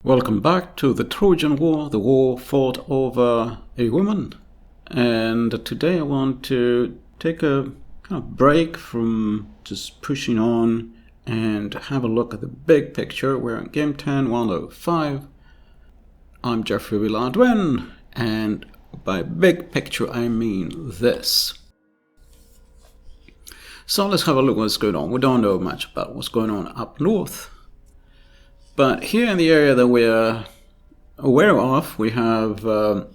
Welcome back to the Trojan War, the war fought over a woman. And today I want to take a kind of break from just pushing on and have a look at the big picture. We're in Game 10, 105. I'm Geoffrey Villadwin, and by big picture I mean this. So let's have a look at what's going on. We don't know much about what's going on up north. But here in the area that we're aware of, we have a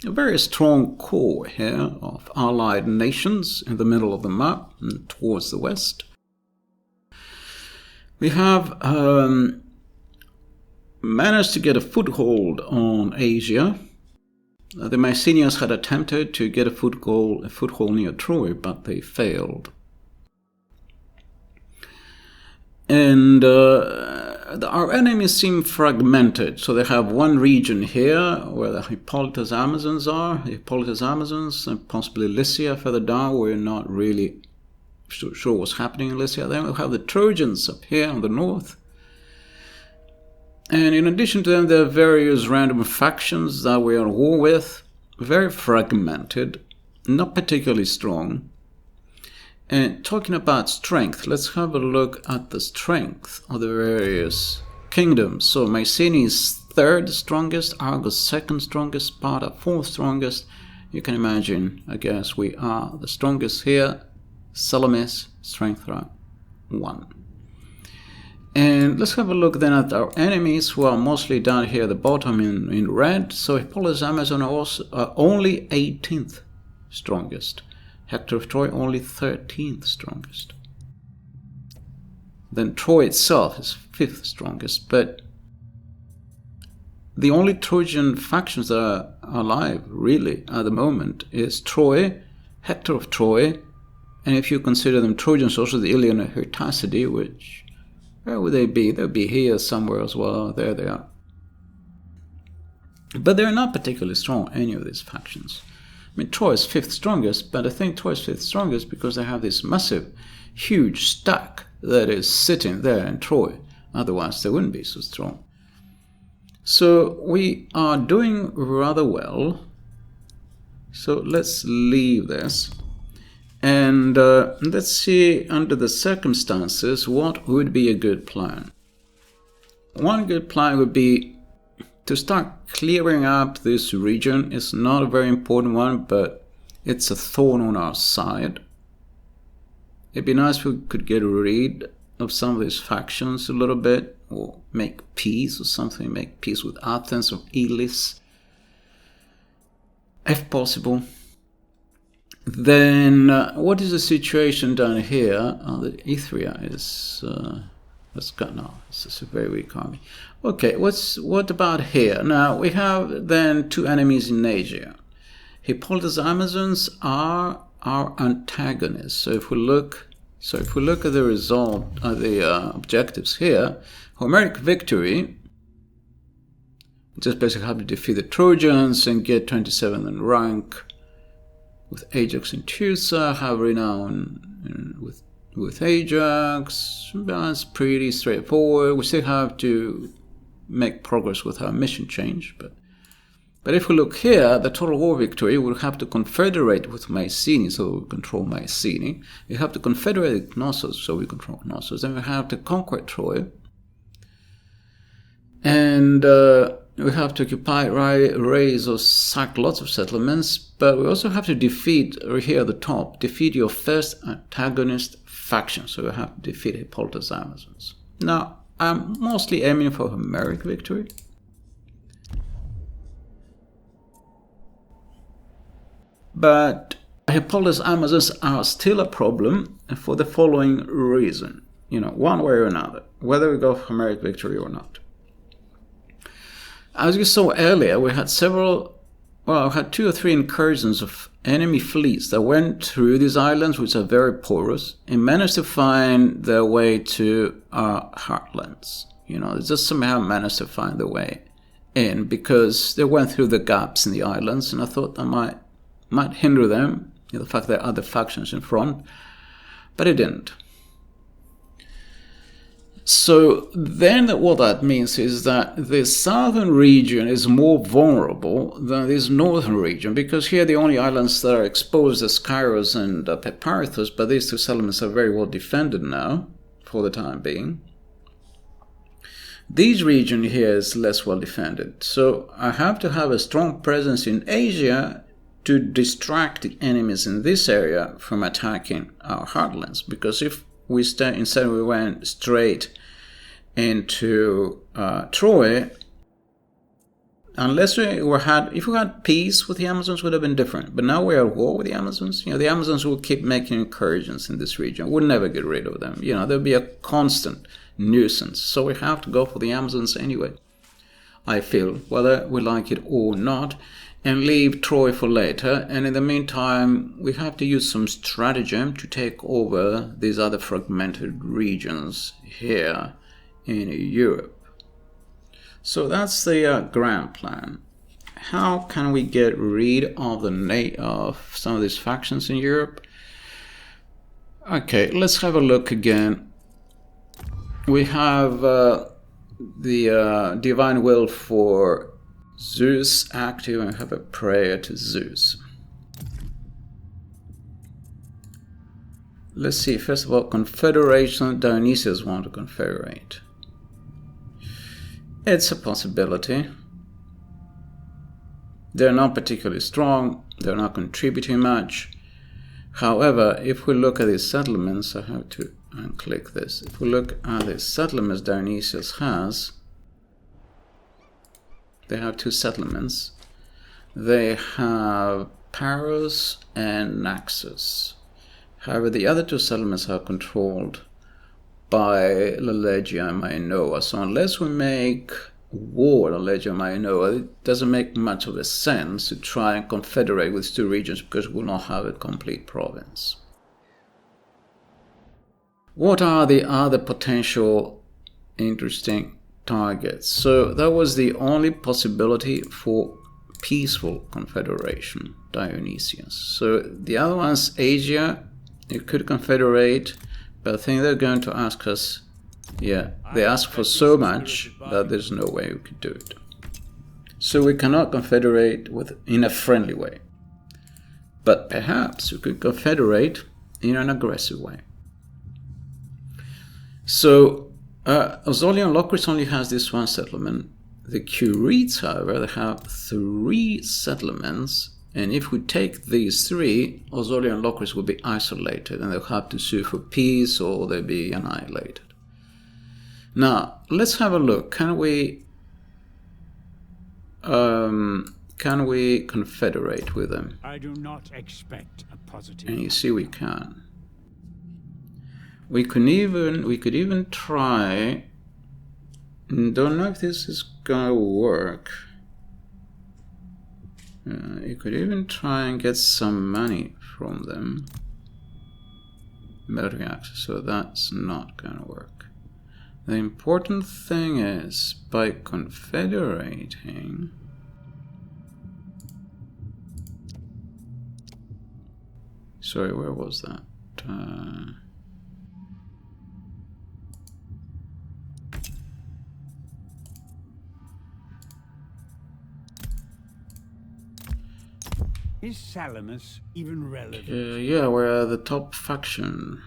very strong core here of allied nations in the middle of the map and towards the west. We have managed to get a foothold on Asia. The Mycenaeans had attempted to get a foothold near Troy, but they failed. And our enemies seem fragmented. So they have one region here where the Hippolytus Amazons are, Hippolytus Amazons, and possibly Lycia further down. We're not really sure what's happening in Lycia. Then we have the Trojans up here on the north. And in addition to them, there are various random factions that we are at war with, very fragmented, not particularly strong. And talking about strength, let's have a look at the strength of the various kingdoms. So Mycenae is third strongest, Argos second strongest, Sparta fourth strongest. You can imagine, I guess, we are the strongest here. Salamis, strength rank 1. And let's have a look then at our enemies, who are mostly down here at the bottom in red. So Hippolytus Amazon are only 18th strongest. Hector of Troy only 13th strongest. Then Troy itself is 5th strongest, but the only Trojan factions that are alive really at the moment is Troy, Hector of Troy, and if you consider them Trojans, also the Ilian and Hyrtacidae, which, where would they be? They'll be here somewhere as well. There they are. But they're not particularly strong, any of these factions. I mean, Troy is 5th strongest, but I think Troy is 5th strongest because they have this massive, huge stack that is sitting there in Troy. Otherwise, they wouldn't be so strong. So we are doing rather well. So let's leave this. And let's see, under the circumstances, what would be a good plan. One good plan would be to start clearing up this region. Is not a very important one, but it's a thorn on our side. It'd be nice if we could get rid of some of these factions a little bit, or make peace or something, make peace with Athens or Elis, if possible. Then, what is the situation down here? The Ithria is... let's go now. This is a very weak army. Okay, what about here? Now we have then two enemies in Asia. Hippolytus Amazons are our antagonists. So if we look at the result, the objectives here, Homeric victory. Just basically have to defeat the Trojans and get 27 in rank with Ajax and Teusa. Have renown with Ajax. That's pretty straightforward. We still have to make progress with our mission change, but if we look here, the total war victory, we'll have to confederate with Mycenae, so we control Mycenae. We have to confederate with Knossos, so we control Knossos. Then we have to conquer Troy, and we have to occupy, raise or sack lots of settlements, but we also have to defeat, here at the top, defeat your first antagonist faction. So we have to defeat Hippolytus Amazons. Now, I'm mostly aiming for Homeric victory. But Hippolytus Amazons are still a problem for the following reason. One way or another, whether we go for Homeric victory or not. As you saw earlier, we had had 2 or 3 incursions of enemy fleets that went through these islands, which are very porous, and managed to find their way to our heartlands. They just somehow managed to find their way in because they went through the gaps in the islands, and I thought that might hinder them, the fact that there are other factions in front, but it didn't. So then what that means is that the southern region is more vulnerable than this northern region, because here the only islands that are exposed are Skyros and Peparethos, but these two settlements are very well defended now, for the time being. This region here is less well defended, so I have to have a strong presence in Asia to distract the enemies in this area from attacking our heartlands, because if we instead we went straight into Troy, unless if we had peace with the Amazons, would have been different. But now we're at war with the Amazons. The Amazons will keep making incursions in this region. We'll never get rid of them. There'll be a constant nuisance. So we have to go for the Amazons anyway, I feel, whether we like it or not, and leave Troy for later. And in the meantime, we have to use some stratagem to take over these other fragmented regions here in Europe. So that's the grand plan. How can we get rid of of some of these factions in Europe? Okay, let's have a look again. We have the divine will for Zeus active, and have a prayer to Zeus. Let's see, first of all, Confederation. Dionysius want to confederate. It's a possibility. They're not particularly strong, they're not contributing much. However, if we look at these settlements, I have to unclick this. If we look at the settlements Dionysius has, they have two settlements. They have Paros and Naxos. However, the other two settlements are controlled by Lelegia and Mainoa. So unless we make war with Lelegia and Mainoa, it doesn't make much of a sense to try and confederate with two regions, because we will not have a complete province. What are the other potential interesting targets? So that was the only possibility for peaceful confederation, Dionysius. So the other one's Asia. You could confederate, but I think they're going to ask us, they ask for so much that there's no way we could do it. So we cannot confederate in a friendly way. But perhaps we could confederate in an aggressive way. So Ozolian Locris only has this one settlement. The Curetes, however, they have 3 settlements. And if we take these 3, Ozolian and Locris will be isolated, and they'll have to sue for peace, or they'll be annihilated. Now, let's have a look. Can we confederate with them? I do not expect a positive. And you see, we can. We could even try. Don't know if this is gonna work. You could even try and get some money from them. Military access, so that's not gonna work. The important thing is, by confederating, sorry, where was that? Is Salamis even relevant? Yeah, we're the top faction.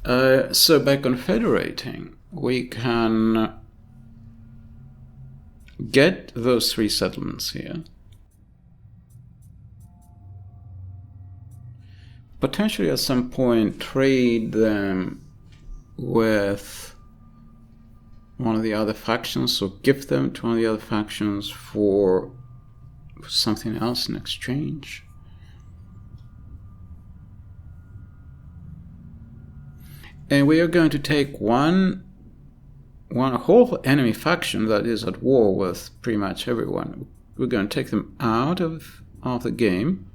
So by confederating, we can get those 3 settlements here. Potentially at some point trade them with one of the other factions, or give them to one of the other factions for something else in exchange. And we are going to take one whole enemy faction that is at war with pretty much everyone. We're going to take them out of the game,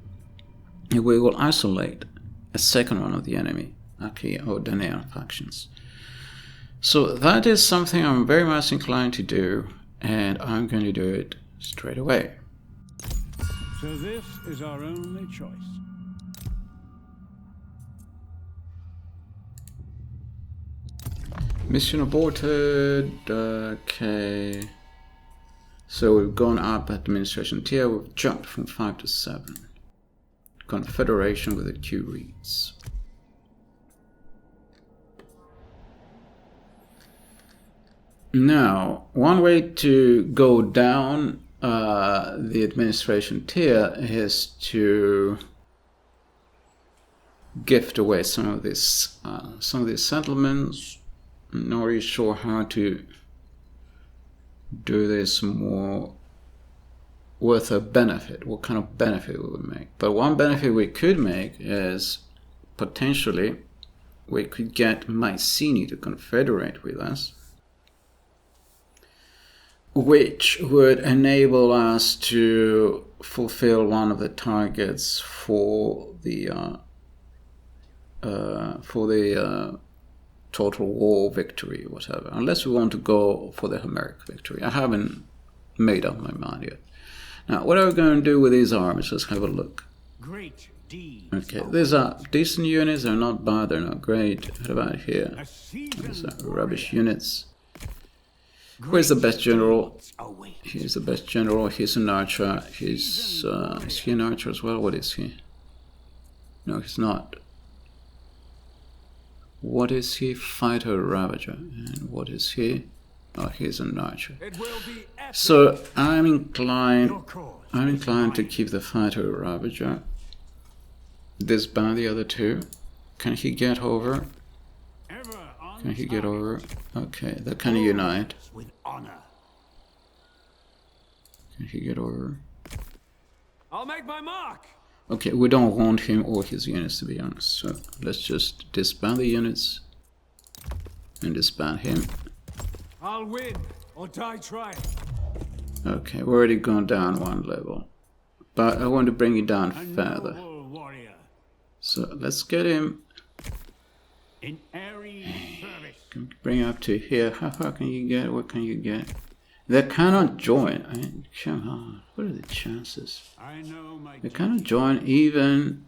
and we will isolate a second one of the enemy, Aki or Danaan factions. So that is something I'm very much inclined to do, and I'm going to do it straight away. So this is our only choice. Mission aborted. Okay. So we've gone up administration tier. We've jumped from 5 to 7. Confederation with the Curetes. Now, one way to go down the administration tier is to gift away some of these settlements. I'm not really sure how to do this more with a benefit, what kind of benefit we would make. But one benefit we could make is potentially we could get Mycenae to confederate with us, which would enable us to fulfill one of the targets for the Total War victory, whatever. Unless we want to go for the Homeric victory. I haven't made up my mind yet. Now, what are we going to do with these armies? Let's have a look. Okay, these are decent units. They're not bad. They're not great. What about here? These are rubbish units. Where's the best general? He's the best general. He's an archer. Is he an archer as well? What is he? No, he's not. What is he? Fighter Ravager. And what is he? Oh, he's an archer. So I'm inclined to keep the Fighter Ravager. Disband the other two. Can he get over? Can he get over? Okay, they can unite. Can he get over? I'll make my mark. Okay, we don't want him or his units, to be honest. So let's just disband the units and disband him. I'll win or die trying. Okay, we're already gone down one level, but I want to bring it down further. So let's get him. In airy service. Can bring up to here. How far can you get? What can you get? They cannot join. I mean, come on. What are the chances? I know my They cannot join even.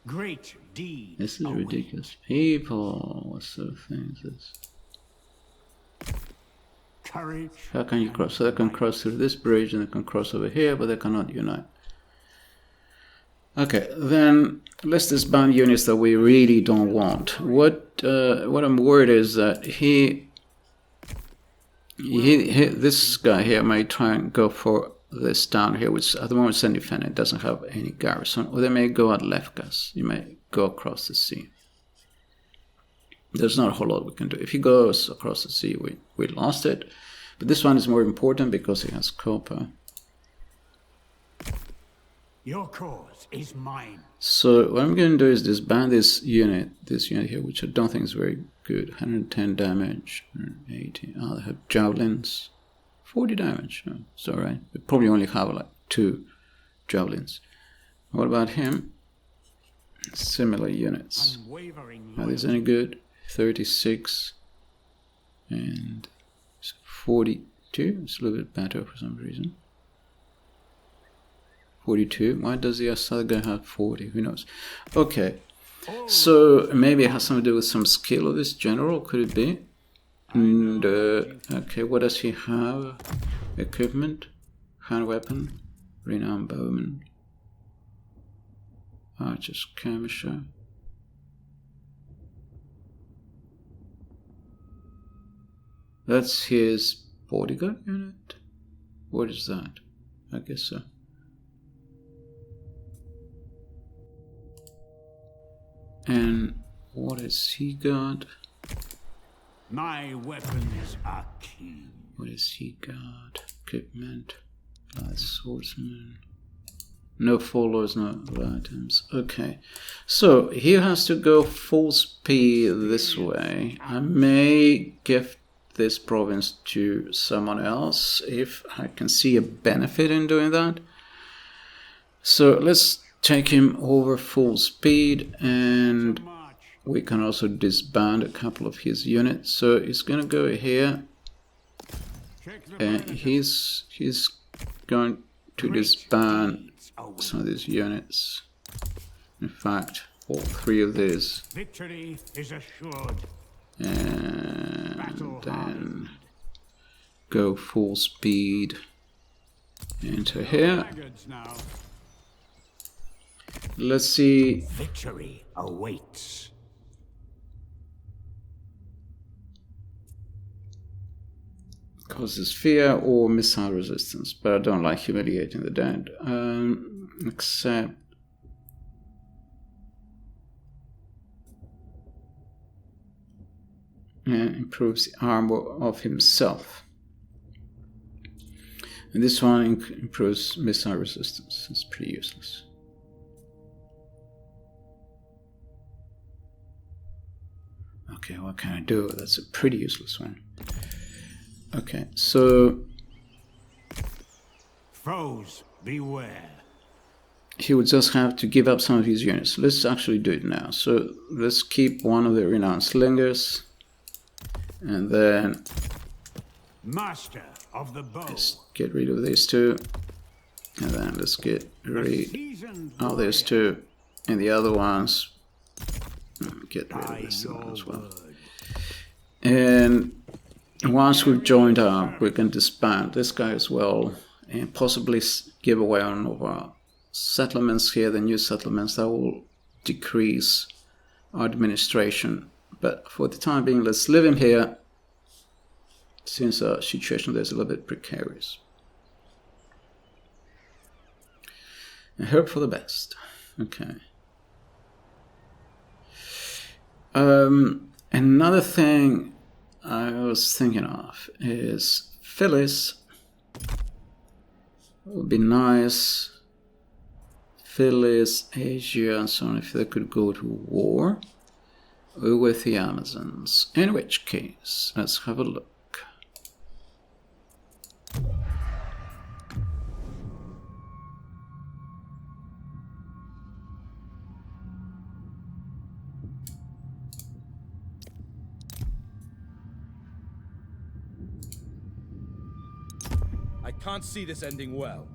great deed. This is ridiculous. People, what sort of thing is this? Courage. How can you cross? So they can cross through this bridge and they can cross over here, but they cannot unite. Okay, then let's disband units that we really don't want. What I'm worried is that this guy here might try and go for this town here, which at the moment is independent, doesn't have any garrison, or they may go at Lefkas. You may go across the sea. There's not a whole lot we can do. If he goes across the sea, we lost it. But this one is more important because he has copper. Your cause is mine. So what I'm going to do is disband this unit here, which I don't think is very good. 110 damage, 180. Oh, they have javelins. 40 damage. Oh, it's alright. We probably only have like 2 javelins. What about him? Similar units. Are these any good? 36 and 42. It's a little bit better for some reason. 42. Why does the other guy have 40? Who knows? Okay. So maybe it has something to do with some skill of this general. Could it be? And okay, what does he have? Equipment, hand weapon, renowned bowman, archer skirmisher. That's his bodyguard unit. What is that? I guess so. And what has he got? My weapons are keen. What has he got? Equipment, light swordsman. No followers, no items. Okay, so he has to go full speed this way. I may gift this province to someone else if I can see a benefit in doing that. So let's take him over full speed, and we can also disband a couple of his units. So he's gonna go here, and he's going to disband some of these units. In fact, all 3 of these. Victory is assured. And then go full speed into here. Let's see. Victory awaits. Causes fear or missile resistance, but I don't like humiliating the dead. Except improves the armor of himself. And this one improves missile resistance. It's pretty useless. Okay, what can I do? That's a pretty useless one. Okay, so Foes, beware. he would just have to give up some of his units. Let's actually do it now. So let's keep one of the renowned slingers, and then Master of the bow. let's get rid of these two, and then let's get rid of these two, and the other ones get rid of this one as well. And once we've joined up, we can disband this guy as well, and possibly give away one of our settlements here, the new settlements. That will decrease our administration. But for the time being, let's leave him here, since our situation there is a little bit precarious. And hope for the best. Okay. Another thing I was thinking of is Phyllis. It would be nice. Phyllis, Asia, and so on, if they could go to war with the Amazons. In which case, let's have a look. I can't see this ending well.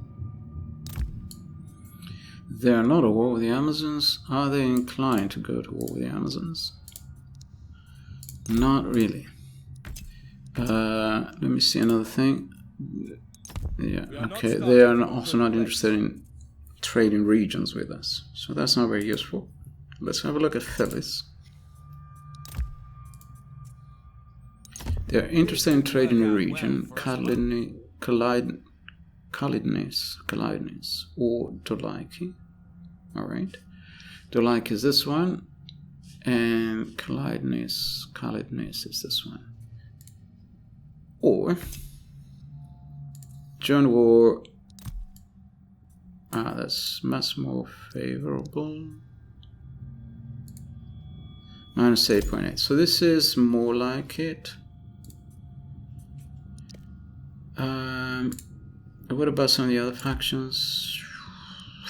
They are not at war with the Amazons. Are they inclined to go to war with the Amazons? Not really. Let me see another thing. Yeah, okay. They are also not interested in trading regions with us. So that's not very useful. Let's have a look at Phyllis. They're interested in trading a region, Kalidnis or Dolaki. Alright. Dolaki is this one, and Kalidnis is this one. Or join war. That's much more favorable. Minus 8.8. So this is more like it. What about some of the other factions?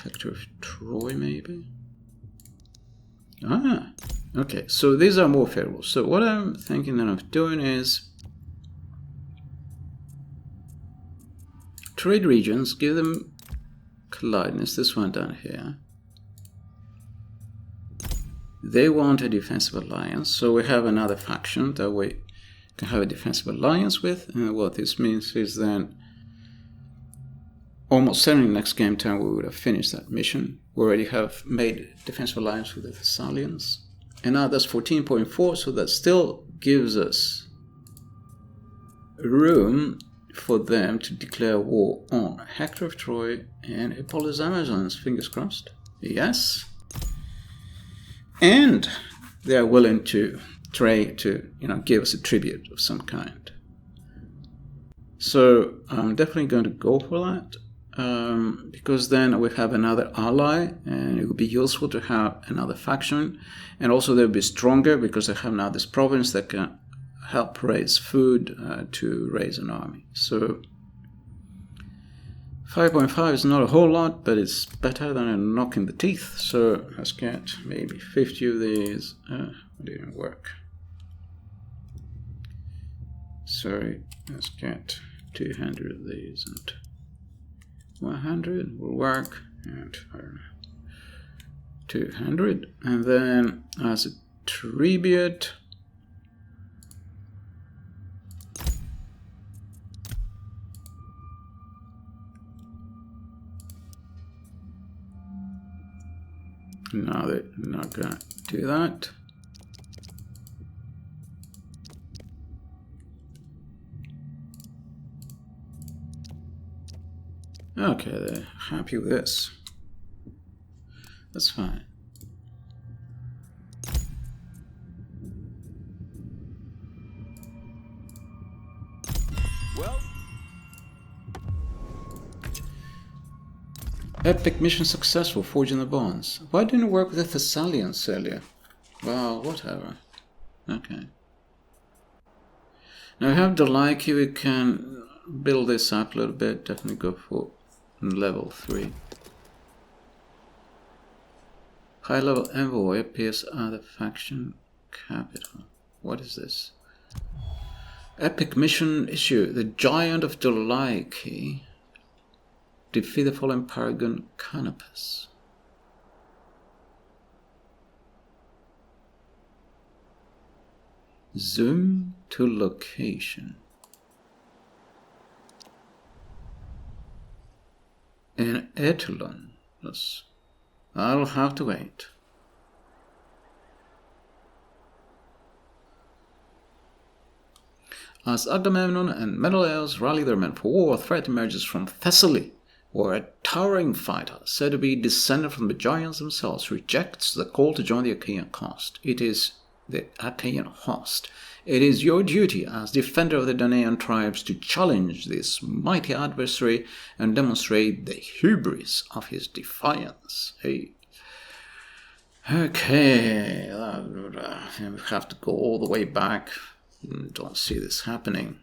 Factor of Troy, maybe? Okay, so these are more favorable. So what I'm thinking that of doing is trade regions, give them Kalidnis, this one down here. They want a defensive alliance, so we have another faction that we can have a defensive alliance with. And what this means is then almost certainly next game turn we would have finished that mission. We already have made defensive alliance with the Thessalians. And now that's 14.4, so that still gives us room for them to declare war on Hector of Troy and Hippolytus Amazons. Fingers crossed. Yes. And they are willing to trade, to give us a tribute of some kind. So I'm definitely going to go for that. Because then we have another ally, and it would be useful to have another faction, and also they'll be stronger because they have now this province that can help raise food to raise an army. So 5.5 is not a whole lot, but it's better than a knock in the teeth. So let's get maybe 50 of these. It didn't work. Sorry, let's get 200 of these, and 100 will work, and 200, and then as a tribute No, they're not gonna do that. Okay, they're happy with this. That's fine. Well, Epic mission successful, forging the bonds. Why didn't you work with the Thessalians earlier? Well, whatever. Okay. Now we have the like, we can build this up a little bit, definitely go for level 3. High level envoy appears at the faction capital. What is this? Epic mission issue. The Giant of the Laiki. Defeat the fallen Paragon Canopus. Zoom to location. In Etelon. Yes. I'll have to wait. As Agamemnon and Menelaus rally their men for war, a threat emerges from Thessaly, where a towering fighter, said to be descended from the giants themselves, rejects the call to join the Achaean host. It is the Achaean host. It is your duty as defender of the Danaan tribes to challenge this mighty adversary and demonstrate the hubris of his defiance. Hey. Okay, we have to go all the way back. Don't see this happening.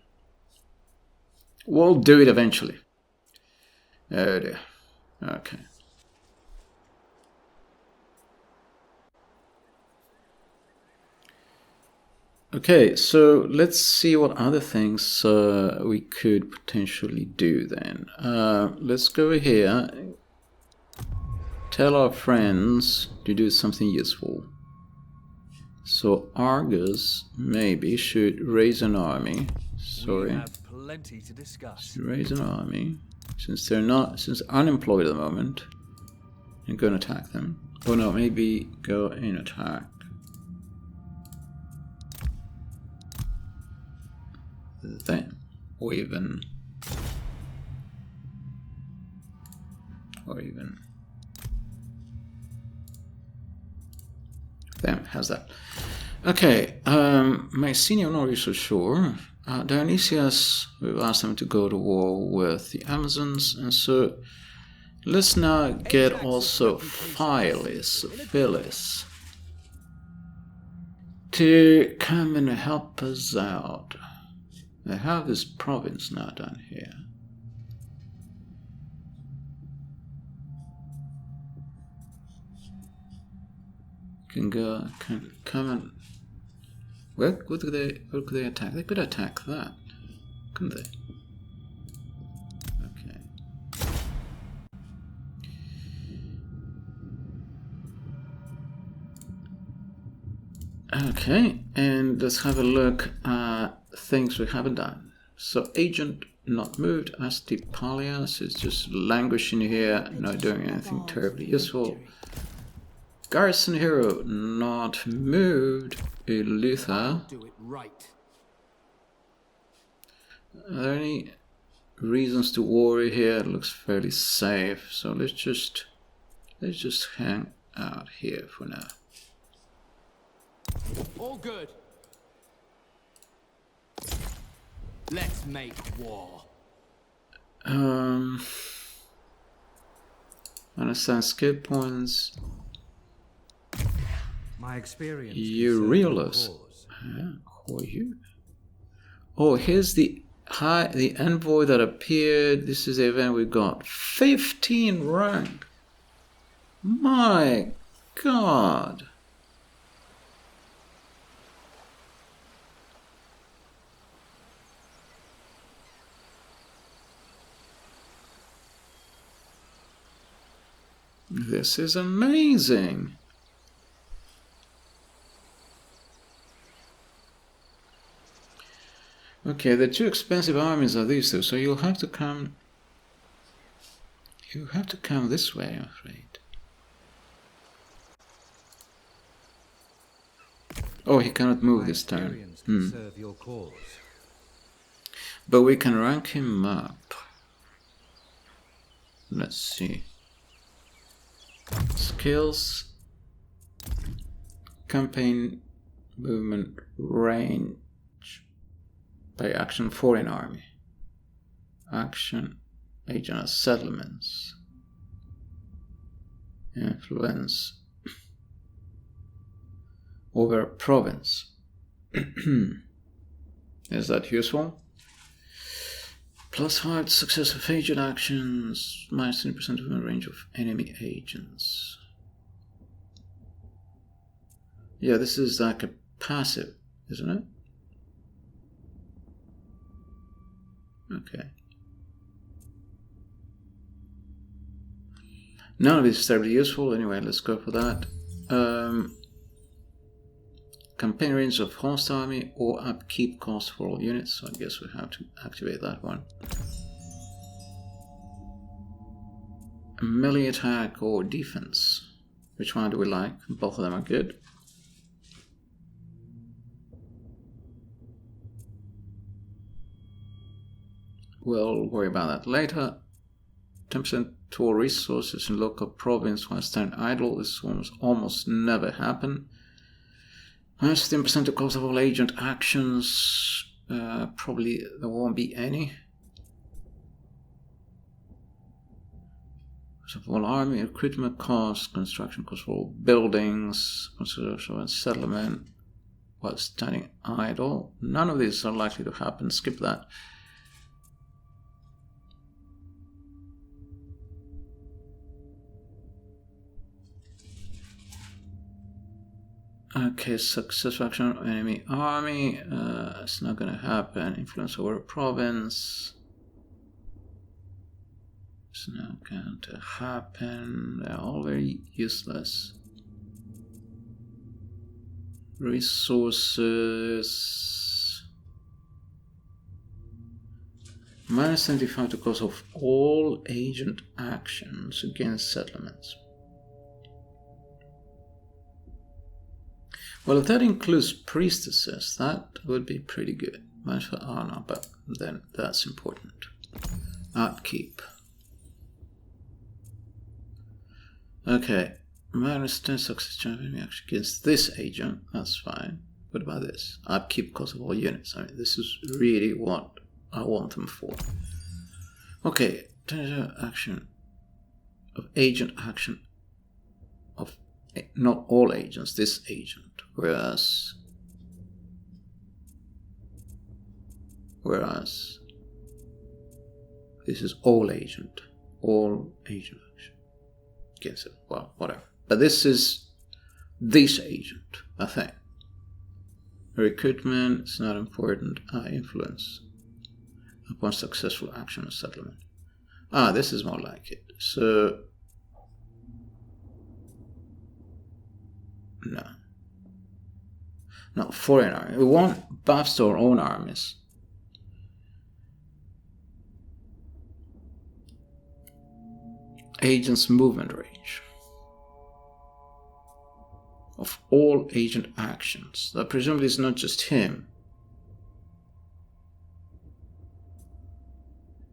We'll do it eventually. Oh dear. Okay. Okay, so let's see what other things we could potentially do then. Let's go here. Tell our friends to do something useful. So Argus maybe should raise an army. Sorry. we have plenty to discuss. Should raise an army. Since they're unemployed at the moment. And go and attack them. Oh no, maybe go and attack them. Or even them. How's that? Okay, my senior, I'm not really so sure. Dionysius, we've asked him to go to war with the Amazons, and so let's now get also Phyllis to come and help us out. I have this province now down here. Can come and what could they attack? They could attack that, couldn't they? Okay, and let's have a look at things we haven't done. So agent not moved. Astipalias is just languishing here, not doing anything terribly useful. Garrison hero not moved. Elutha. Do it right. Are there any reasons to worry here? It looks fairly safe. So let's just hang out here for now. All good. Let's make war. Understand skill points. My experience. Euryalus. Who are you? Oh, here's the envoy that appeared. This is the event we got. 15 rank. My God. This is amazing. Okay, the two expensive armies are these two, so you'll have to come. You have to come this way, I'm afraid. Oh, he cannot move this turn. Experience can serve your cause. But we can rank him up. Let's see. Skills. Campaign movement range. By action foreign army. Action agent settlements. Influence over a province. Is that useful? +5 success of agent actions, -20% of the range of enemy agents. Yeah, this is like a passive, isn't it? Okay. None of this is terribly useful. Anyway, let's go for that. Campaign range of host army or upkeep cost for all units. So I guess we have to activate that one. Melee attack or defense. Which one do we like? Both of them are good. We'll worry about that later. 10% to all resources in local province while standing idle. This almost never happen. -10% to cost of all agent actions. Probably there won't be any. Cost of all army, recruitment costs, construction costs for all buildings, construction and settlement while standing idle. None of these are likely to happen. Skip that. Okay, successful action on enemy army. It's not gonna happen. Influence over a province. It's not going to happen. They're all very useless. Resources. -75 to cost of all agent actions against settlements. Well, if that includes priestesses, that would be pretty good. Much for honor, but then that's important. Upkeep. Okay, -10 success chance reaction against this agent. That's fine. What about this? Upkeep cost of all units. I mean, this is really what I want them for. Okay, action of agent action of not all agents. This agent. Whereas this is all agent action against it. Well, whatever. But this is this agent, I think. Recruitment is not important. Influence upon successful action or settlement. This is more like it. So no. Not foreign army. We want buffs to our own armies. Agent's movement range. Of all agent actions. That presumably is not just him.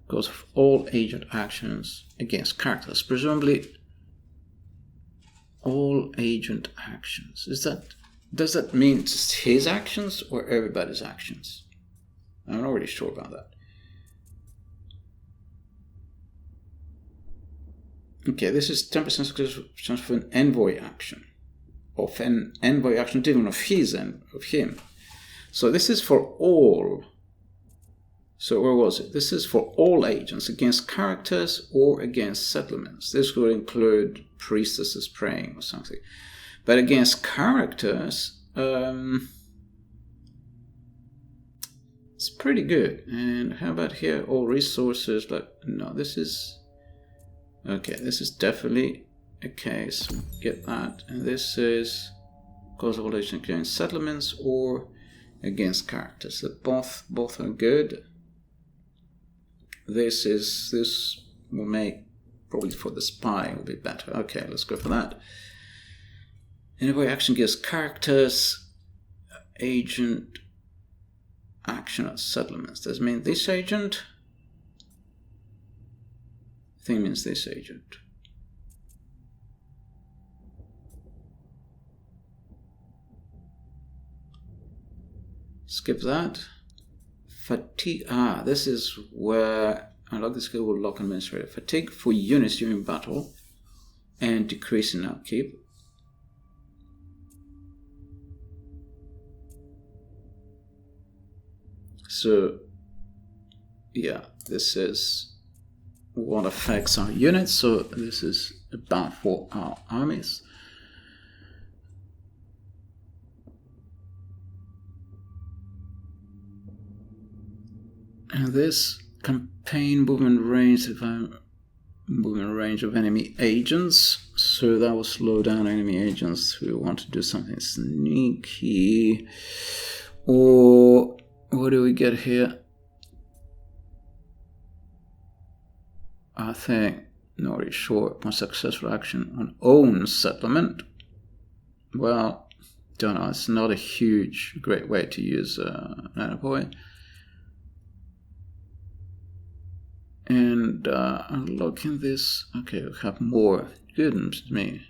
Because of all agent actions against characters. Presumably all agent actions. Does that mean just his actions or everybody's actions? I'm not really sure about that. Okay, this is 10% success chance for an envoy action. Of an envoy action, even of him. So this is for all. So where was it? This is for all agents against characters or against settlements. This would include priestesses praying or something. But against characters, it's pretty good. And how about here? All resources, but no, this is... Okay, this is definitely a case. Get that. And this is cause of all agents against settlements or against characters. So both are good. This will make, probably for the spy, will be better. Okay, let's go for that. Envoy action against characters. agent action at settlements. Does it mean this agent? I think it means this agent. Skip that. Fatigue. Ah, this is where unlock the skill will lock administrator. Fatigue for units during battle and decrease in upkeep. So, yeah, this is what affects our units. So this is bad for our armies. And this campaign movement range, movement range of enemy agents. So that will slow down enemy agents who want to do something sneaky. Or what do we get here? I think not really sure. More successful action on own settlement. Well, don't know. It's not a great way to use an envoy. And unlocking this. Okay, we have more. Goodness me.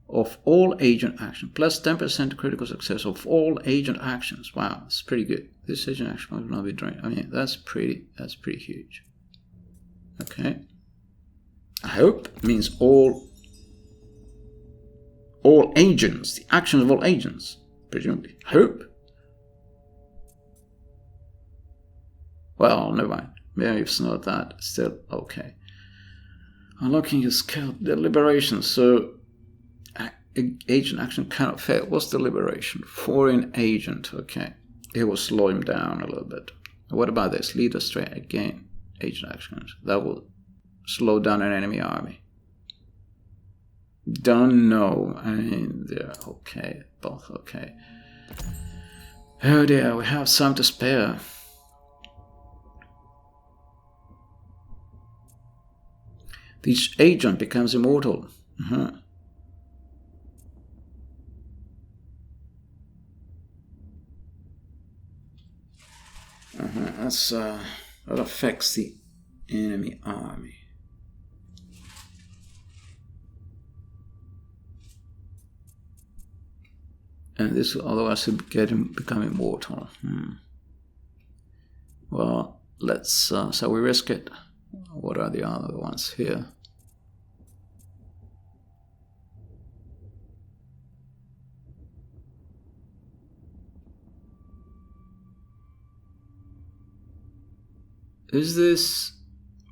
Of all agent action, plus 10% critical success of all agent actions. Wow, that's pretty good. This agent action will not be drained. I mean, that's pretty huge. Okay. I hope it means all agents, the actions of all agents, presumably. I hope. Well, never mind. Maybe it's not that. Still okay. Unlocking your skill deliberation. So agent action cannot fail. What's deliberation? Foreign agent. Okay. It will slow him down a little bit. What about this? Lead astray again. Agent actions. That will slow down an enemy army. Don't know. I mean, they're okay. Both okay. Oh dear, we have some to spare. Each agent becomes immortal. That affects the enemy army. And this will otherwise become immortal. Well, let's. Shall we risk it? What are the other ones here? Is this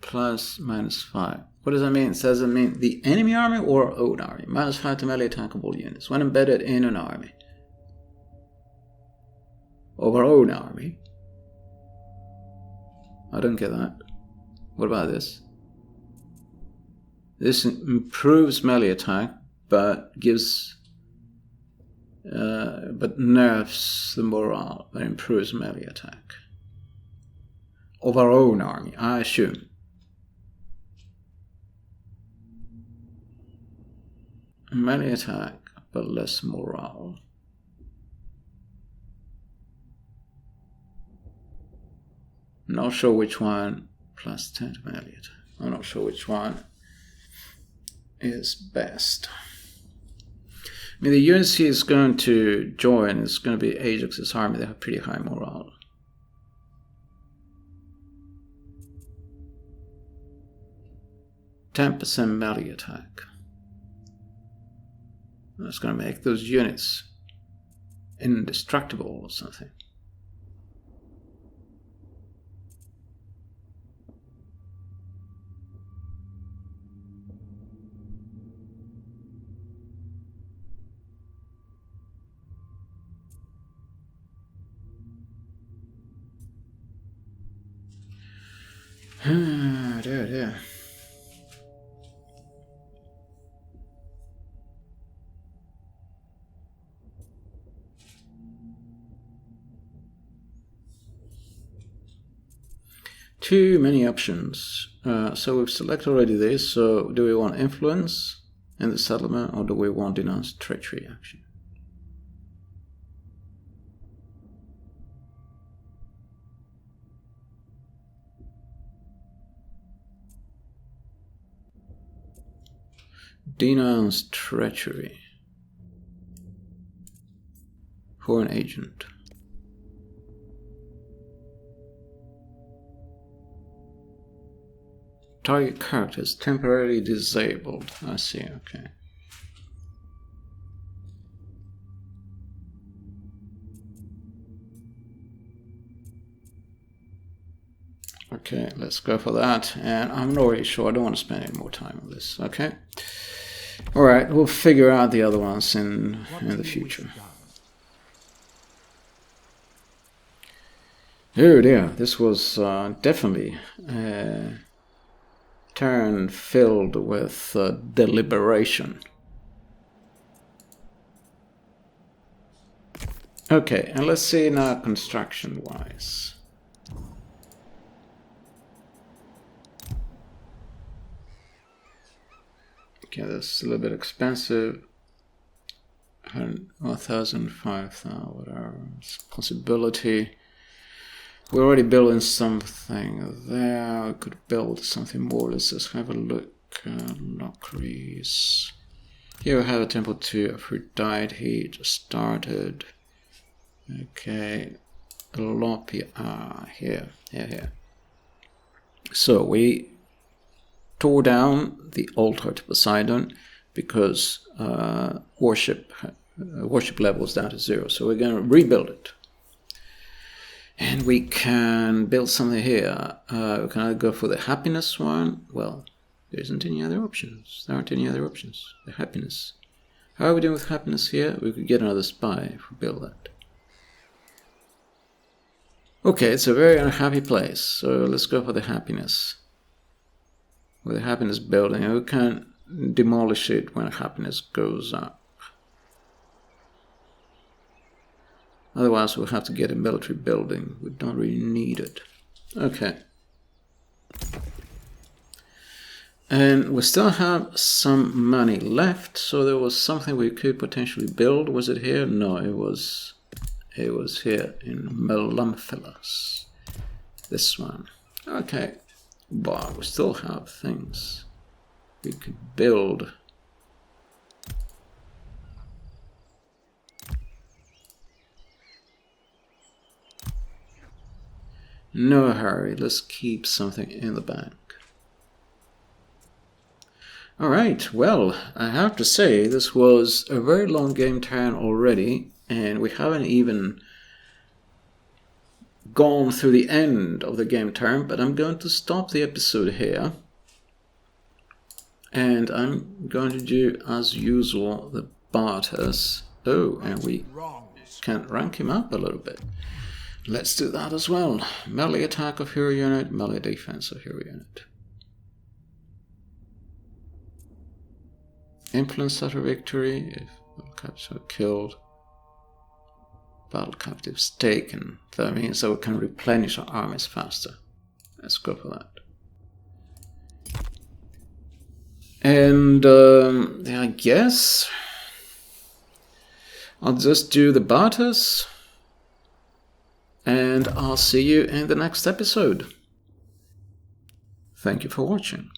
plus minus 5? What does that mean? Does it mean the enemy army or our own army? Minus 5 to melee attackable units when embedded in an army. Of our own army. I don't get that. What about this? This improves melee attack, but nerfs the morale, but improves melee attack. Of our own army, I assume. Melee attack, but less morale. Not sure which one. Plus 10 to melee attack. I'm not sure which one is best. I mean, the units he is going to join is going to be Ajax's army. They have pretty high morale. %10 melee attack. That's going to make those units indestructible or something. Dear. Too many options. So we've selected already this. So do we want influence in the settlement or do we want denounce treachery action? Denounce treachery. Foreign agent. Target character is temporarily disabled. I see, okay. Okay, let's go for that. And I'm not really sure. I don't want to spend any more time on this. Okay. Alright, we'll figure out the other ones in the future. Oh dear, this was definitely a turn filled with deliberation. Okay, and let's see now construction-wise. Okay, that's a little bit expensive. 1,000, 5,000, whatever. It's a possibility. We're already building something there. We could build something more. Let's just have a look. Lockeries. Here we have a temple to Aphrodite. Just started. Okay. Lopia. Here. So we tore down the altar to Poseidon because worship level is down to 0. So we're going to rebuild it. And we can build something here. We can either go for the happiness one. Well, there isn't any other options. There aren't any other options. The happiness. How are we doing with happiness here? We could get another spy if we build that. Okay, it's a very unhappy place. So let's go for the happiness. With the happiness building, and we can demolish it when happiness goes up. Otherwise, we'll have to get a military building. We don't really need it. Okay. And we still have some money left, so there was something we could potentially build. Was it here? No, it was here in Melamphilas. This one. Okay. But we still have things we could build. No hurry, let's keep something in the bank. Alright, well, I have to say this was a very long game turn already, and we haven't even gone through the end of the game turn, but I'm going to stop the episode here. And I'm going to do, as usual, the Barters. Oh, and we can rank him up a little bit. Let's do that as well. Melee attack of hero unit, melee defense of hero unit. Influence after victory, if battle captives are killed. Battle captives taken. That means that we can replenish our armies faster. Let's go for that. And I guess I'll just do the Barters. And I'll see you in the next episode. Thank you for watching.